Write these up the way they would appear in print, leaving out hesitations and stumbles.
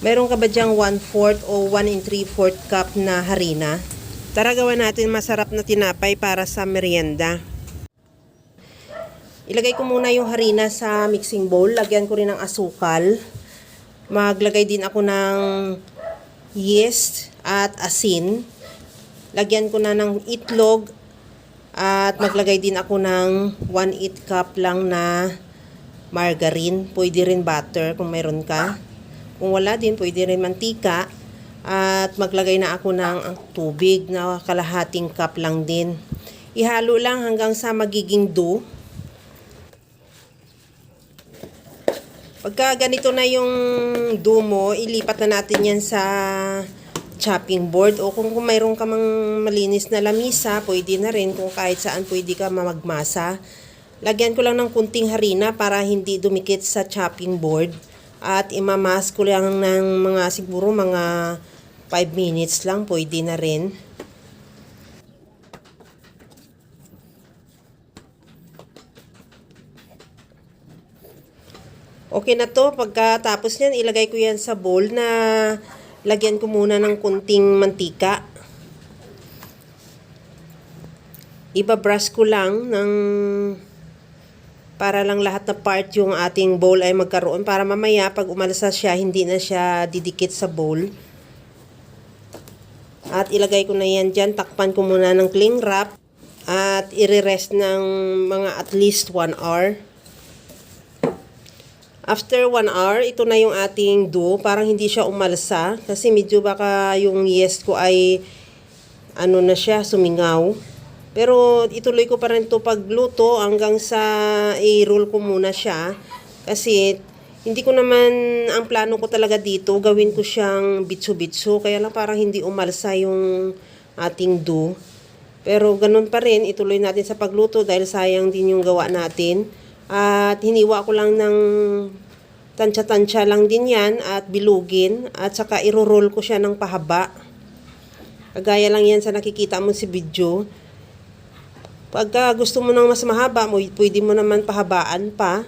Meron ka ba dyang 1/4 o 1 3/4 cup na harina? Tara gawa natin masarap na tinapay para sa merienda. Ilagay ko muna yung harina sa mixing bowl. Lagyan ko rin ng asukal. Maglagay din ako ng yeast at asin. Lagyan ko na ng itlog. At maglagay din ako ng 1/8 cup lang na margarine. Pwede rin butter kung meron ka. Kung wala din, pwede rin mantika. At maglagay na ako ng tubig na kalahating cup lang din. Ihalo lang hanggang sa magiging dough. Pagka ganito na yung dough mo, ilipat na natin yan sa chopping board. O kung mayroon ka mang malinis na lamisa, pwede na rin. Kung kahit saan pwede ka magmasa. Lagyan ko lang ng kunting harina para hindi dumikit sa chopping board. At imamas ko lang ng siguro mga 5 minutes lang, pwede na rin. Okay na to. Pagkatapos niyan, ilagay ko yan sa bowl na lagyan ko muna ng kunting mantika. Ibabrush ko lang para lang lahat na part yung ating bowl ay magkaroon para mamaya pag umalsa siya, hindi na siya didikit sa bowl. At ilagay ko na yan dyan. Takpan ko muna ng cling wrap at i-rest ng mga at least 1 hour. After 1 hour, ito na yung ating dough. Parang hindi siya umalsa kasi medyo baka yung yeast ko ay na siya, sumingaw. Pero ituloy ko pa rin ito pagluto hanggang sa i-roll ko muna siya. Kasi hindi ko naman, ang plano ko talaga dito, gawin ko siyang bitso-bitso. Kaya lang parang hindi umalsa yung ating dough. Pero ganun pa rin, ituloy natin sa pagluto dahil sayang din yung gawa natin. At hiniwa ko lang ng tansya-tansya lang din yan at bilugin. At saka iro-roll ko siya ng pahaba. Kagaya lang yan sa nakikita mo si video. Pagka gusto mo ng mas mahaba, pwede mo naman pahabaan pa.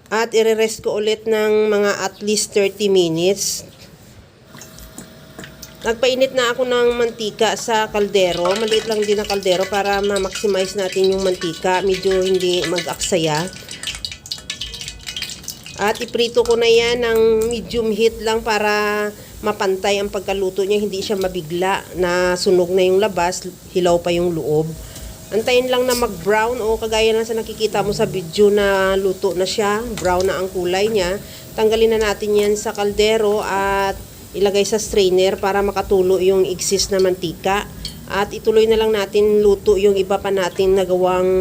At i-rest ko ulit ng mga at least 30 minutes. Nagpainit na ako ng mantika sa kaldero. Maliit lang din na kaldero para ma-maximize natin yung mantika. Medyo hindi mag-aksaya. At iprito ko na yan ng medium heat lang para mapantay ang pagkaluto niya. Hindi siya mabigla na sunog na yung labas, hilaw pa yung loob. Antayin lang na mag-brown o kagaya lang sa nakikita mo sa video na luto na siya. Brown na ang kulay niya. Tanggalin na natin yan sa kaldero at ilagay sa strainer para makatulo yung excess na mantika. At ituloy na lang natin luto yung iba pa natin nagawang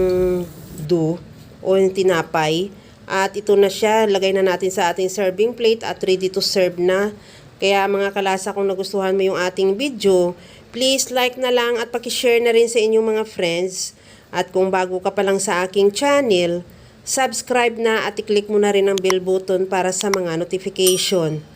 dough o yung tinapay. At ito na siya. Lagay na natin sa ating serving plate at ready to serve na. Kaya mga kalasa, kung nagustuhan mo yung ating video, please like na lang at pakishare na rin sa inyong mga friends. At kung bago ka pa lang sa aking channel, subscribe na at i-click mo na rin ang bell button para sa mga notification.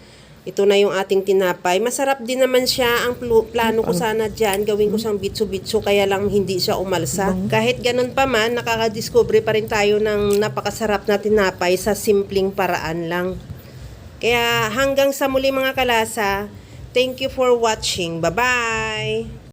Ito na yung ating tinapay. Masarap din naman siya. Ang plano ko sana dyan, gawin ko siyang bitso-bitso kaya lang hindi siya umalsa. Kahit ganun pa man, nakakadiscover pa rin tayo ng napakasarap na tinapay sa simpleng paraan lang. Kaya hanggang sa muli mga kalasa, thank you for watching. Bye-bye!